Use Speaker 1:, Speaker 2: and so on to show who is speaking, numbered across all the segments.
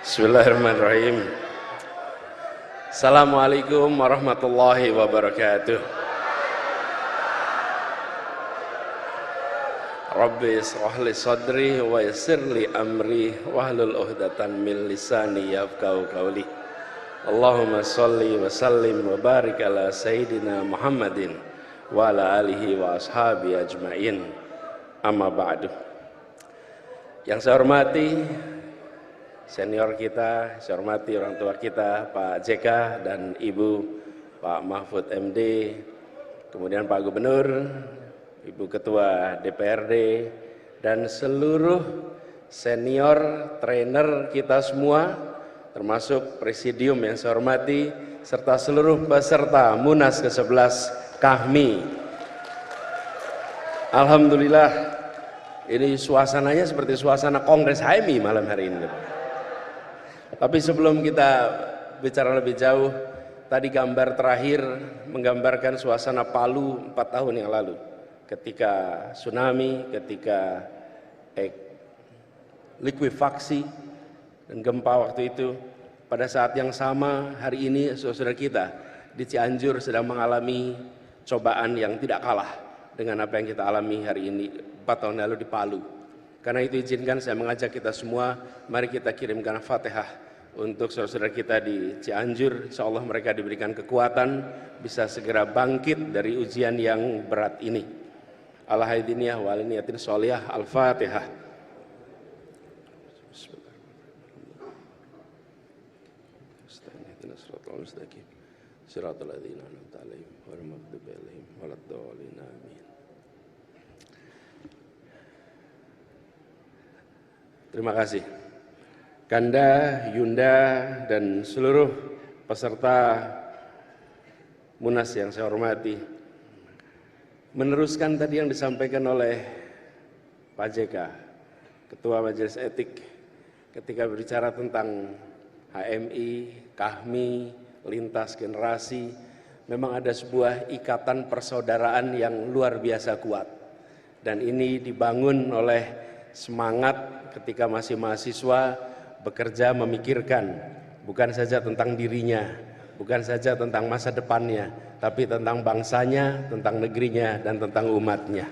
Speaker 1: Bismillahirrahmanirrahim. Assalamualaikum warahmatullahi wabarakatuh. Rabbi israh li sadri wa yassir li amri wahlul 'uqdatam min lisani yafqahu qawli. Allahumma shalli wa sallim wa barik ala sayyidina Muhammadin wa ala alihi wa ashabi ajmain. Amma ba'du. Yang saya hormati senior kita, saya hormati orang tua kita Pak JK dan Ibu Pak Mahfud MD, kemudian Pak Gubernur, Ibu Ketua DPRD, dan seluruh senior trainer kita semua, termasuk presidium yang saya hormati, serta seluruh peserta Munas ke-11 KAHMI. Alhamdulillah, ini suasananya seperti suasana Kongres HMI malam hari ini. Tapi sebelum kita bicara lebih jauh, tadi gambar terakhir menggambarkan suasana Palu 4 tahun yang lalu. Ketika tsunami, ketika likuifaksi dan gempa waktu itu. Pada saat yang sama hari ini saudara kita di Cianjur sedang mengalami cobaan yang tidak kalah dengan apa yang kita alami hari ini 4 tahun lalu di Palu. Karena itu izinkan saya mengajak kita semua, mari kita kirimkan Fatihah untuk saudara-saudara kita di Cianjur. Insya Allah mereka diberikan kekuatan, bisa segera bangkit dari ujian yang berat ini. Al-Haidiniyah wal-Niyatin Sholiyah. Al-Fatihah. Terima kasih Kanda, Yunda, dan seluruh peserta Munas yang saya hormati. Meneruskan tadi yang disampaikan oleh Pak JK, Ketua Majelis Etik, ketika berbicara tentang HMI, KAHMI, lintas generasi, memang ada sebuah ikatan persaudaraan yang luar biasa kuat. Dan ini dibangun oleh semangat ketika masih mahasiswa, bekerja memikirkan bukan saja tentang dirinya, bukan saja tentang masa depannya, tapi tentang bangsanya, tentang negerinya, dan tentang umatnya.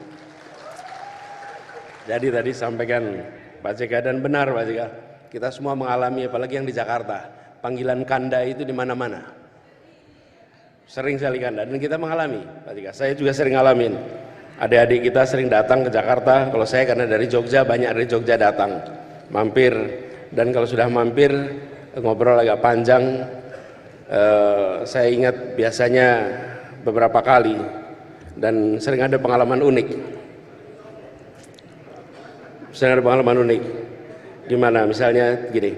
Speaker 1: Jadi tadi sampaikan Pak JK, dan benar Pak JK, kita semua mengalami, apalagi yang di Jakarta, panggilan Kanda itu di mana-mana. Sering sekali Kanda, dan kita mengalami Pak JK. Saya juga sering ngalamin. Adik-adik kita sering datang ke Jakarta, kalau saya karena dari Jogja, banyak dari Jogja datang, mampir. Dan kalau sudah mampir, ngobrol agak panjang, saya ingat biasanya beberapa kali, dan sering ada pengalaman unik. Gimana? Misalnya gini,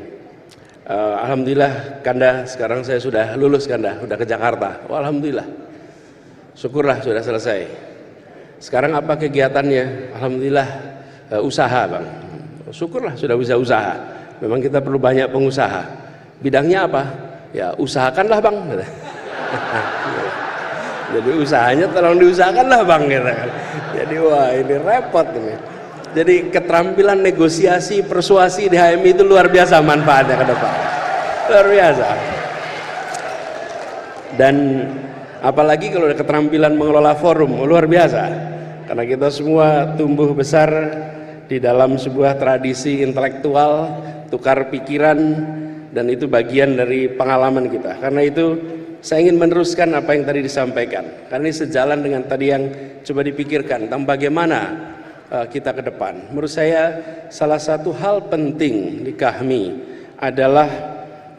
Speaker 1: alhamdulillah Kanda, sekarang saya sudah lulus Kanda, sudah ke Jakarta. Oh, alhamdulillah, syukurlah sudah selesai. Sekarang apa kegiatannya? Alhamdulillah, usaha Bang. Syukurlah sudah bisa usaha. Memang kita perlu banyak pengusaha. Bidangnya apa? Ya usahakanlah Bang. Jadi usahanya tolong diusahakanlah Bang. Jadi wah ini repot ini. Jadi keterampilan negosiasi, persuasi di HMI itu luar biasa manfaatnya ke depan. Luar biasa. Dan apalagi kalau ada keterampilan mengelola forum, luar biasa. Karena kita semua tumbuh besar di dalam sebuah tradisi intelektual, tukar pikiran, dan itu bagian dari pengalaman kita. Karena itu saya ingin meneruskan apa yang tadi disampaikan, karena ini sejalan dengan tadi yang coba dipikirkan tentang bagaimana kita ke depan. Menurut saya salah satu hal penting di KAHMI adalah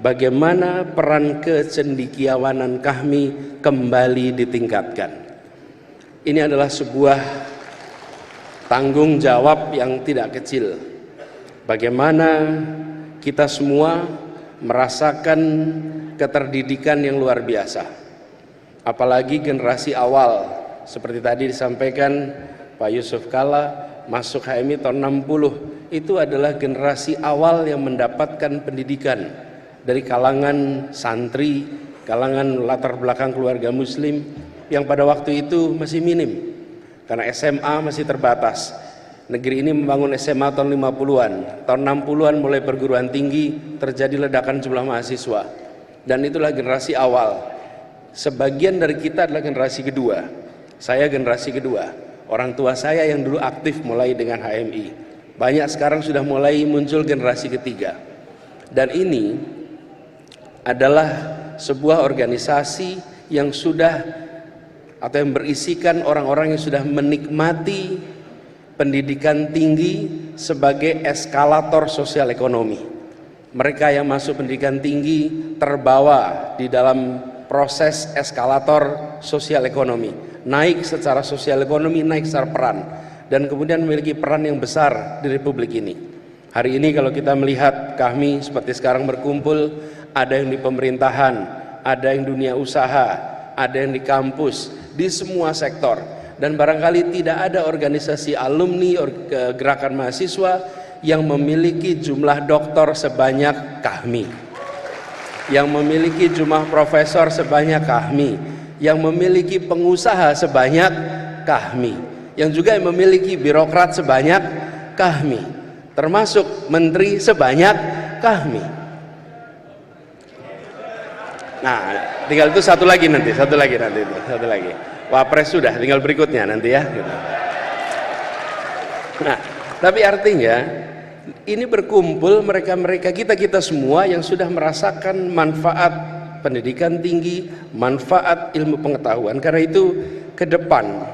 Speaker 1: bagaimana peran kecendekiawanan KAHMI kembali ditingkatkan. Ini adalah sebuah tanggung jawab yang tidak kecil. Bagaimana kita semua merasakan keterdidikan yang luar biasa. Apalagi generasi awal, seperti tadi disampaikan Pak Yusuf Kalla, masuk HMI tahun 60, itu adalah generasi awal yang mendapatkan pendidikan dari kalangan santri, kalangan latar belakang keluarga muslim, yang pada waktu itu masih minim, karena SMA masih terbatas. Negeri ini membangun SMA tahun 50-an, tahun 60-an mulai perguruan tinggi, terjadi ledakan jumlah mahasiswa. Dan itulah generasi awal. Sebagian dari kita adalah generasi kedua. Saya generasi kedua. Orang tua saya yang dulu aktif mulai dengan HMI. Banyak sekarang sudah mulai muncul generasi ketiga. Dan ini adalah sebuah organisasi yang sudah atau yang berisikan orang-orang yang sudah menikmati pendidikan tinggi sebagai eskalator sosial ekonomi. Mereka yang masuk pendidikan tinggi terbawa di dalam proses eskalator sosial ekonomi, naik secara sosial ekonomi, naik secara peran, dan kemudian memiliki peran yang besar di Republik ini. Hari ini kalau kita melihat kami seperti sekarang berkumpul, ada yang di pemerintahan, ada yang dunia usaha, ada yang di kampus, di semua sektor. Dan barangkali tidak ada organisasi alumni gerakan mahasiswa yang memiliki jumlah doktor sebanyak kami, yang memiliki jumlah profesor sebanyak kami, yang memiliki pengusaha sebanyak kami, yang juga memiliki birokrat sebanyak kami, termasuk menteri sebanyak kami. Nah, tinggal itu satu lagi nanti. Wapres sudah, tinggal berikutnya nanti ya. Nah, tapi artinya ini berkumpul mereka-mereka, kita semua yang sudah merasakan manfaat pendidikan tinggi, manfaat ilmu pengetahuan. Karena itu ke depan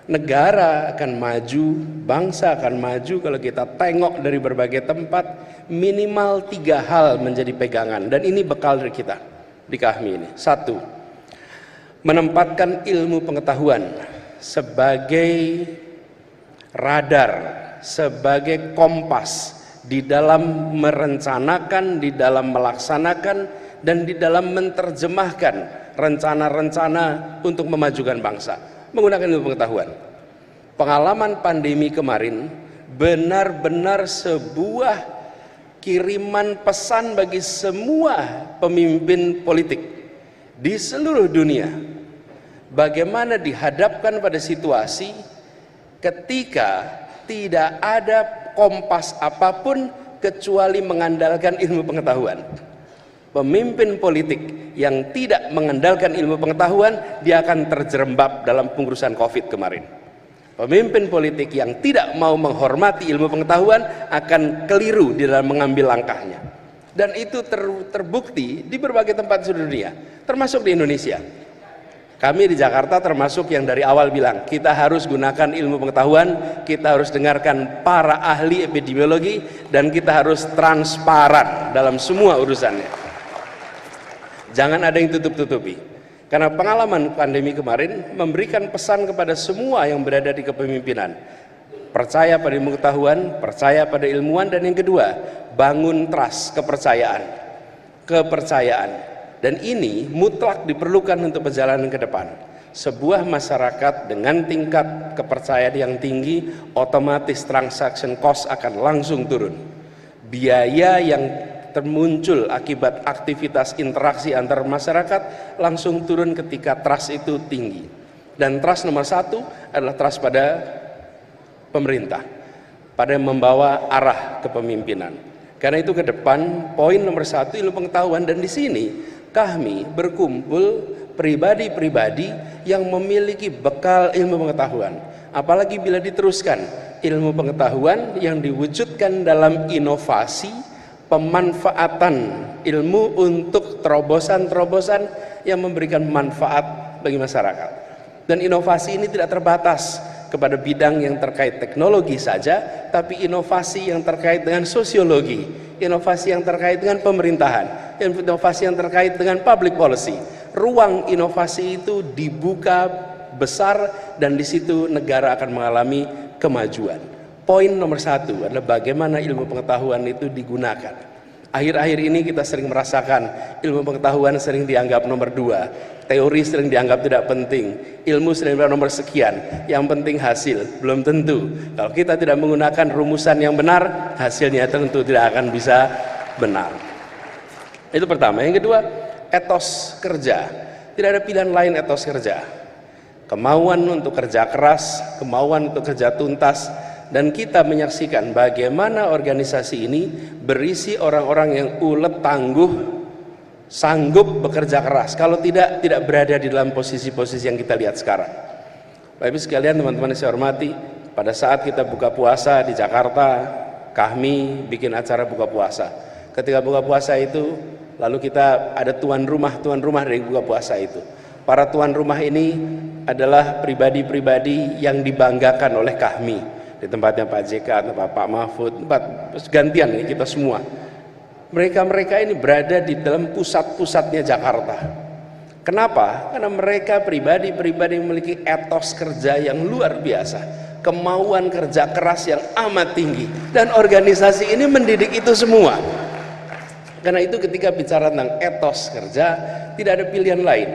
Speaker 1: negara akan maju, bangsa akan maju kalau kita tengok dari berbagai tempat. Minimal 3 hal menjadi pegangan, dan ini bekal dari kita di KAHMI ini. 1, menempatkan ilmu pengetahuan sebagai radar, sebagai kompas di dalam merencanakan, di dalam melaksanakan, dan di dalam menerjemahkan rencana-rencana untuk memajukan bangsa menggunakan ilmu pengetahuan. Pengalaman pandemi kemarin benar-benar sebuah kiriman pesan bagi semua pemimpin politik di seluruh dunia, bagaimana dihadapkan pada situasi ketika tidak ada kompas apapun kecuali mengandalkan ilmu pengetahuan. Pemimpin politik yang tidak mengandalkan ilmu pengetahuan, dia akan terjerembab dalam pengurusan COVID kemarin. Pemimpin politik yang tidak mau menghormati ilmu pengetahuan akan keliru di dalam mengambil langkahnya. Dan itu terbukti di berbagai tempat di seluruh dunia, termasuk di Indonesia. Kami di Jakarta termasuk yang dari awal bilang, kita harus gunakan ilmu pengetahuan, kita harus dengarkan para ahli epidemiologi, dan kita harus transparan dalam semua urusannya. Jangan ada yang tutup-tutupi. Karena pengalaman pandemi kemarin memberikan pesan kepada semua yang berada di kepemimpinan. Percaya pada ilmu pengetahuan, percaya pada ilmuwan, dan yang kedua, bangun trust, kepercayaan. Dan ini mutlak diperlukan untuk perjalanan ke depan. Sebuah masyarakat dengan tingkat kepercayaan yang tinggi, otomatis transaction cost akan langsung turun. Biaya yang termuncul akibat aktivitas interaksi antar masyarakat langsung turun ketika trust itu tinggi. Dan trust nomor 1 adalah trust pada pemerintah, pada yang membawa arah kepemimpinan. Karena itu ke depan poin nomor 1 ilmu pengetahuan, dan di sini kami berkumpul pribadi-pribadi yang memiliki bekal ilmu pengetahuan. Apalagi bila diteruskan ilmu pengetahuan yang diwujudkan dalam inovasi, pemanfaatan ilmu untuk terobosan-terobosan yang memberikan manfaat bagi masyarakat. Dan inovasi ini tidak terbatas kepada bidang yang terkait teknologi saja, tapi inovasi yang terkait dengan sosiologi, inovasi yang terkait dengan pemerintahan, inovasi yang terkait dengan public policy. Ruang inovasi itu dibuka besar, dan di situ negara akan mengalami kemajuan. Poin nomor 1 adalah bagaimana ilmu pengetahuan itu digunakan. Akhir-akhir ini kita sering merasakan ilmu pengetahuan sering dianggap nomor 2, teori sering dianggap tidak penting, ilmu sering dianggap nomor sekian, yang penting hasil. Belum tentu. Kalau kita tidak menggunakan rumusan yang benar, hasilnya tentu tidak akan bisa benar. Itu pertama. Yang kedua, etos kerja. Tidak ada pilihan lain etos kerja. Kemauan untuk kerja keras, kemauan untuk kerja tuntas, dan kita menyaksikan bagaimana organisasi ini berisi orang-orang yang ulet, tangguh, sanggup bekerja keras. Kalau tidak berada di dalam posisi-posisi yang kita lihat sekarang. Bapak Ibu sekalian, teman-teman yang saya hormati, pada saat kita buka puasa di Jakarta, kami bikin acara buka puasa. Ketika buka puasa itu, lalu kita ada tuan rumah dari buka puasa itu. Para tuan rumah ini adalah pribadi-pribadi yang dibanggakan oleh kami. Di tempatnya Pak JK, tempat Pak Mahfud, tempat gantian ini kita semua. Mereka ini berada di dalam pusat-pusatnya Jakarta. Kenapa? Karena mereka pribadi-pribadi yang memiliki etos kerja yang luar biasa, kemauan kerja keras yang amat tinggi, dan organisasi ini mendidik itu semua. Karena itu ketika bicara tentang etos kerja, tidak ada pilihan lain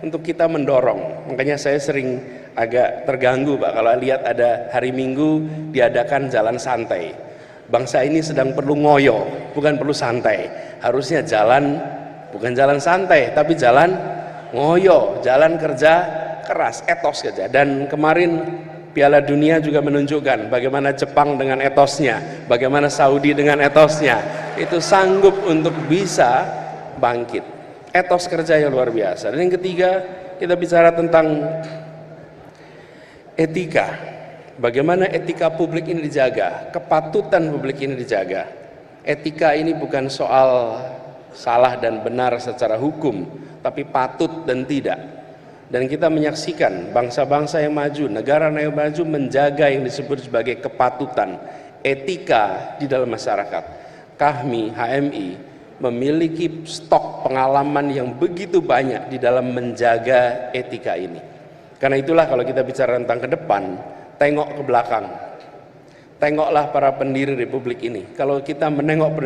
Speaker 1: untuk kita mendorong. Makanya saya sering agak terganggu Pak kalau lihat ada hari Minggu diadakan jalan santai. Bangsa ini sedang perlu ngoyo, bukan perlu santai. Harusnya jalan, bukan jalan santai, tapi jalan ngoyo, jalan kerja keras, etos kerja. Dan kemarin Piala Dunia juga menunjukkan bagaimana Jepang dengan etosnya, bagaimana Saudi dengan etosnya, itu sanggup untuk bisa bangkit. Etos kerja yang luar biasa. Dan yang ketiga, kita bicara tentang etika. Bagaimana etika publik ini dijaga, kepatutan publik ini dijaga. Etika ini bukan soal salah dan benar secara hukum, tapi patut dan tidak. Dan kita menyaksikan bangsa-bangsa yang maju, negara yang maju menjaga yang disebut sebagai kepatutan, etika di dalam masyarakat. Kami, HMI, memiliki stok pengalaman yang begitu banyak di dalam menjaga etika ini. Karena itulah kalau kita bicara tentang ke depan, tengok ke belakang. Tengoklah para pendiri republik ini. Kalau kita menengok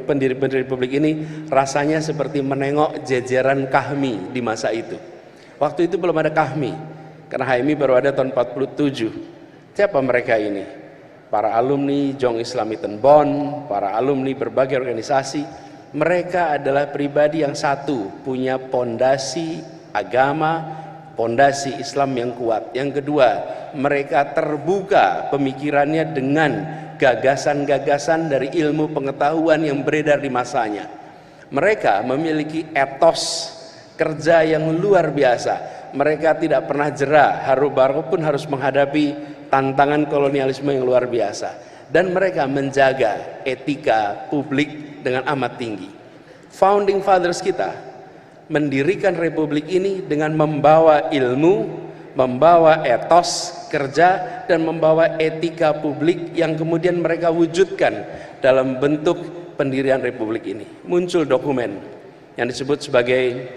Speaker 1: pendiri republik ini, rasanya seperti menengok jajaran Kahmi di masa itu. Waktu itu belum ada Kahmi, karena HMI baru ada tahun 47. Siapa mereka ini? Para alumni Jong Islam Iten Bon, para alumni berbagai organisasi. Mereka adalah pribadi yang satu, punya pondasi agama, pondasi Islam yang kuat. Yang kedua, mereka terbuka pemikirannya dengan gagasan-gagasan dari ilmu pengetahuan yang beredar di masanya. Mereka memiliki etos kerja yang luar biasa. Mereka tidak pernah jera, baru pun harus menghadapi tantangan kolonialisme yang luar biasa. Dan mereka menjaga etika publik dengan amat tinggi. Founding fathers kita mendirikan republik ini dengan membawa ilmu, membawa etos kerja, dan membawa etika publik yang kemudian mereka wujudkan dalam bentuk pendirian republik ini. Muncul dokumen yang disebut sebagai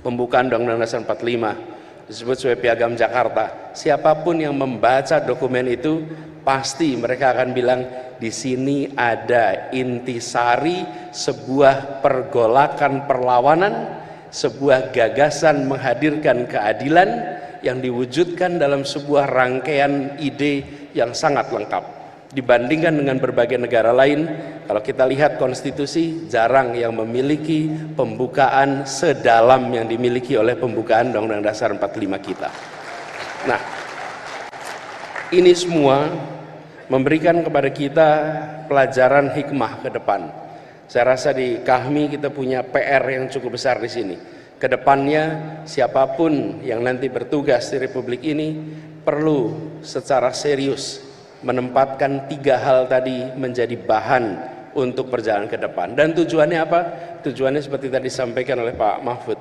Speaker 1: pembukaan Undang-Undang Dasar 45, disebut sebagai Piagam Jakarta. Siapapun yang membaca dokumen itu pasti mereka akan bilang, di sini ada intisari sebuah pergolakan perlawanan, sebuah gagasan menghadirkan keadilan yang diwujudkan dalam sebuah rangkaian ide yang sangat lengkap. Dibandingkan dengan berbagai negara lain, kalau kita lihat konstitusi, jarang yang memiliki pembukaan sedalam yang dimiliki oleh pembukaan Undang-Undang Dasar 45 kita. Nah, ini semua memberikan kepada kita pelajaran hikmah ke depan. Saya rasa di Kahmi kita punya PR yang cukup besar di sini. Kedepannya siapapun yang nanti bertugas di Republik ini perlu secara serius menempatkan 3 hal tadi menjadi bahan untuk perjalanan ke depan. Dan tujuannya apa? Tujuannya seperti tadi disampaikan oleh Pak Mahfud.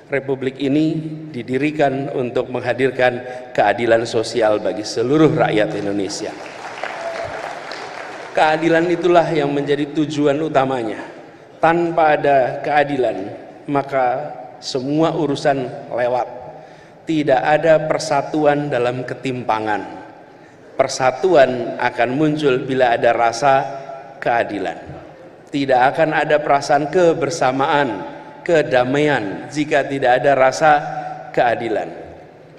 Speaker 1: Republik ini didirikan untuk menghadirkan keadilan sosial bagi seluruh rakyat Indonesia. Keadilan itulah yang menjadi tujuan utamanya. Tanpa ada keadilan, maka semua urusan lewat. Tidak ada persatuan dalam ketimpangan. Persatuan akan muncul bila ada rasa keadilan. Tidak akan ada perasaan kebersamaan, kedamaian jika tidak ada rasa keadilan.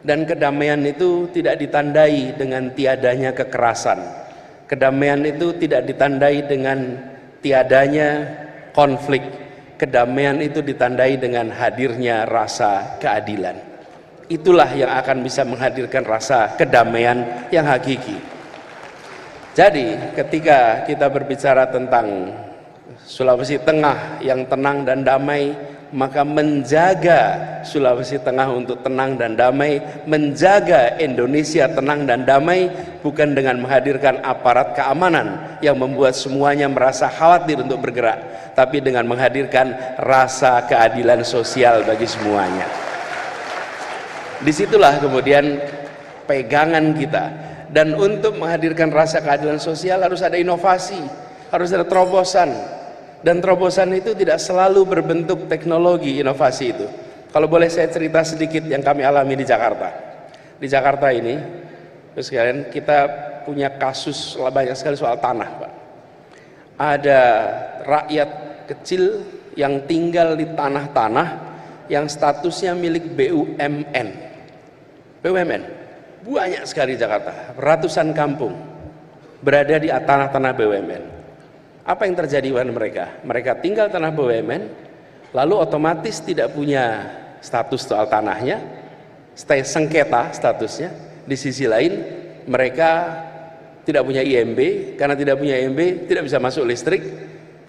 Speaker 1: Dan kedamaian itu tidak ditandai dengan tiadanya kekerasan. Kedamaian itu tidak ditandai dengan tiadanya konflik. Kedamaian itu ditandai dengan hadirnya rasa keadilan. Itulah yang akan bisa menghadirkan rasa kedamaian yang hakiki. Jadi ketika kita berbicara tentang Sulawesi Tengah yang tenang dan damai, maka menjaga Sulawesi Tengah untuk tenang dan damai, menjaga Indonesia tenang dan damai, bukan dengan menghadirkan aparat keamanan yang membuat semuanya merasa khawatir untuk bergerak, tapi dengan menghadirkan rasa keadilan sosial bagi semuanya. Disitulah kemudian pegangan kita. Dan untuk menghadirkan rasa keadilan sosial harus ada inovasi, harus ada terobosan. Dan terobosan itu tidak selalu berbentuk teknologi inovasi itu. Kalau boleh saya cerita sedikit yang kami alami di Jakarta. Di Jakarta ini, terus sekalian, kita punya kasus banyak sekali soal tanah, Pak. Ada rakyat kecil yang tinggal di tanah-tanah yang statusnya milik BUMN. BUMN. Banyak sekali di Jakarta, ratusan kampung berada di tanah-tanah BUMN. Apa yang terjadi dengan mereka? Mereka tinggal tanah BUMN, lalu otomatis tidak punya status soal tanahnya, stay sengketa statusnya. Di sisi lain, mereka tidak punya IMB, karena tidak punya IMB tidak bisa masuk listrik,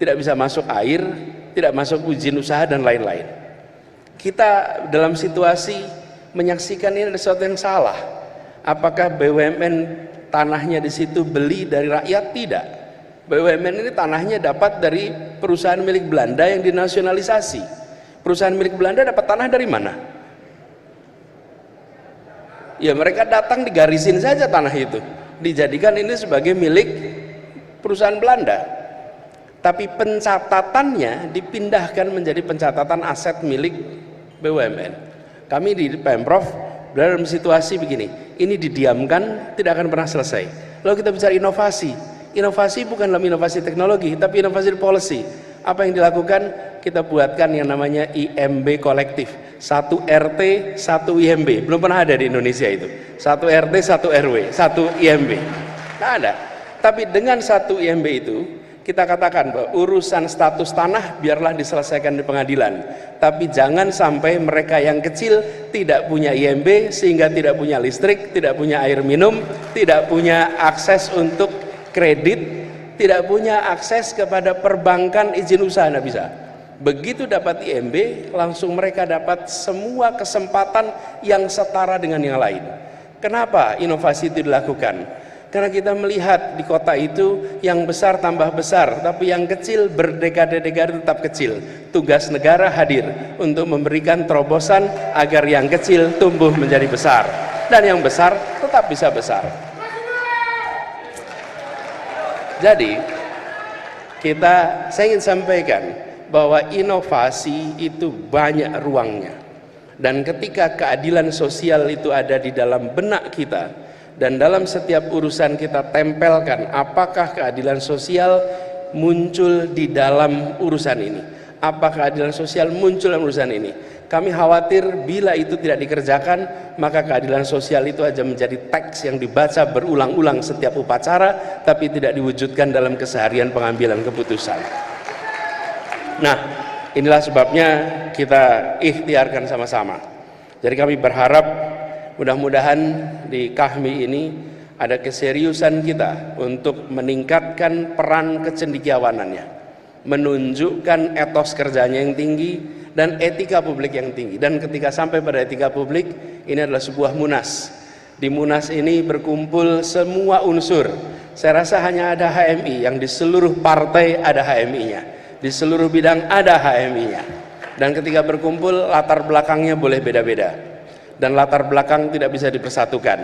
Speaker 1: tidak bisa masuk air, tidak masuk izin usaha dan lain-lain. Kita dalam situasi menyaksikan ini ada sesuatu yang salah. Apakah BUMN tanahnya di situ beli dari rakyat? Tidak. BUMN ini tanahnya dapat dari perusahaan milik Belanda yang dinasionalisasi. Perusahaan milik Belanda dapat tanah dari mana? Ya mereka datang digarisin saja tanah itu, dijadikan ini sebagai milik perusahaan Belanda. Tapi pencatatannya dipindahkan menjadi pencatatan aset milik BUMN. Kami di Pemprov dalam situasi begini, ini didiamkan tidak akan pernah selesai. Lalu kita bicara inovasi. Inovasi bukan dalam inovasi teknologi, tapi inovasi policy. Apa yang dilakukan? Kita buatkan yang namanya IMB kolektif. 1 RT, 1 IMB. Belum pernah ada di Indonesia itu. 1 RT, 1 RW, 1 IMB. Nggak ada. Tapi dengan 1 IMB itu, kita katakan bahwa urusan status tanah biarlah diselesaikan di pengadilan, tapi jangan sampai mereka yang kecil tidak punya IMB sehingga tidak punya listrik, tidak punya air minum, tidak punya akses untuk kredit, tidak punya akses kepada perbankan izin usaha, nggak bisa. Begitu dapat IMB, langsung mereka dapat semua kesempatan yang setara dengan yang lain. Kenapa inovasi itu dilakukan? Karena kita melihat di kota itu yang besar tambah besar, tapi yang kecil berdekade-dekade tetap kecil. Tugas negara hadir untuk memberikan terobosan agar yang kecil tumbuh menjadi besar dan yang besar tetap bisa besar. Jadi saya ingin sampaikan bahwa inovasi itu banyak ruangnya, dan ketika keadilan sosial itu ada di dalam benak kita dan dalam setiap urusan kita tempelkan apakah keadilan sosial muncul di dalam urusan ini, apakah keadilan sosial muncul dalam urusan ini. Kami khawatir bila itu tidak dikerjakan, maka keadilan sosial itu aja menjadi teks yang dibaca berulang-ulang setiap upacara, tapi tidak diwujudkan dalam keseharian pengambilan keputusan. Nah, inilah sebabnya kita ikhtiarkan sama-sama. Jadi kami berharap mudah-mudahan di KAHMI ini ada keseriusan kita untuk meningkatkan peran kecendekiawanannya, menunjukkan etos kerjanya yang tinggi dan etika publik yang tinggi. Dan ketika sampai pada etika publik, ini adalah sebuah munas. Di munas ini berkumpul semua unsur. Saya rasa hanya ada HMI, yang di seluruh partai ada HMI-nya, di seluruh bidang ada HMI-nya. Dan ketika berkumpul, latar belakangnya boleh beda-beda. Dan latar belakang tidak bisa dipersatukan,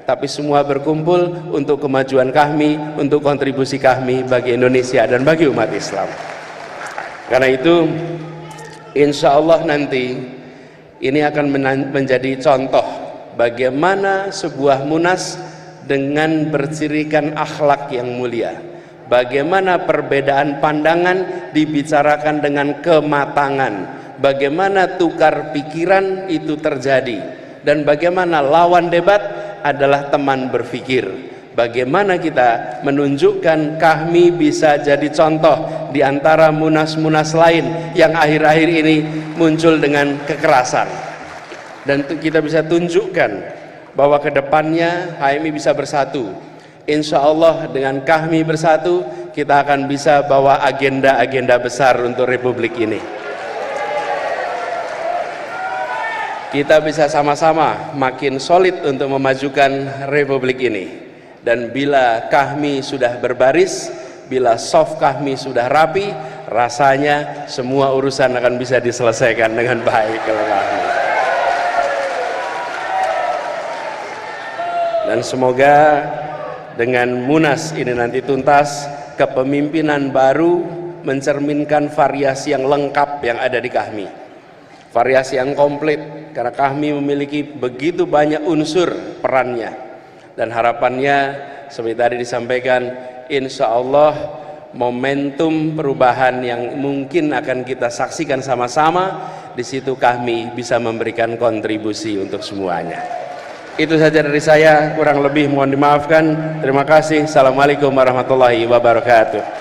Speaker 1: tapi semua berkumpul untuk kemajuan KAHMI, untuk kontribusi KAHMI bagi Indonesia dan bagi umat Islam. Karena itu insya Allah nanti ini akan menjadi contoh bagaimana sebuah munas dengan bercirikan akhlak yang mulia, bagaimana perbedaan pandangan dibicarakan dengan kematangan, bagaimana tukar pikiran itu terjadi, dan bagaimana lawan debat adalah teman berpikir. Bagaimana kita menunjukkan KAHMI bisa jadi contoh di antara munas-munas lain yang akhir-akhir ini muncul dengan kekerasan. Dan kita bisa tunjukkan bahwa kedepannya HMI bisa bersatu. Insya Allah dengan kami bersatu kita akan bisa bawa agenda-agenda besar untuk Republik ini. Kita bisa sama-sama makin solid untuk memajukan Republik ini. Dan bila kami sudah berbaris, bila soft kami sudah rapi, rasanya semua urusan akan bisa diselesaikan dengan baik kalau kami. Dan semoga dengan Munas ini nanti tuntas, kepemimpinan baru mencerminkan variasi yang lengkap yang ada di kami. Variasi yang komplit, karena kami memiliki begitu banyak unsur perannya. Dan harapannya seperti tadi disampaikan, insya Allah momentum perubahan yang mungkin akan kita saksikan sama-sama, di situ kami bisa memberikan kontribusi untuk semuanya. Itu saja dari saya, kurang lebih mohon dimaafkan. Terima kasih. Assalamualaikum warahmatullahi wabarakatuh.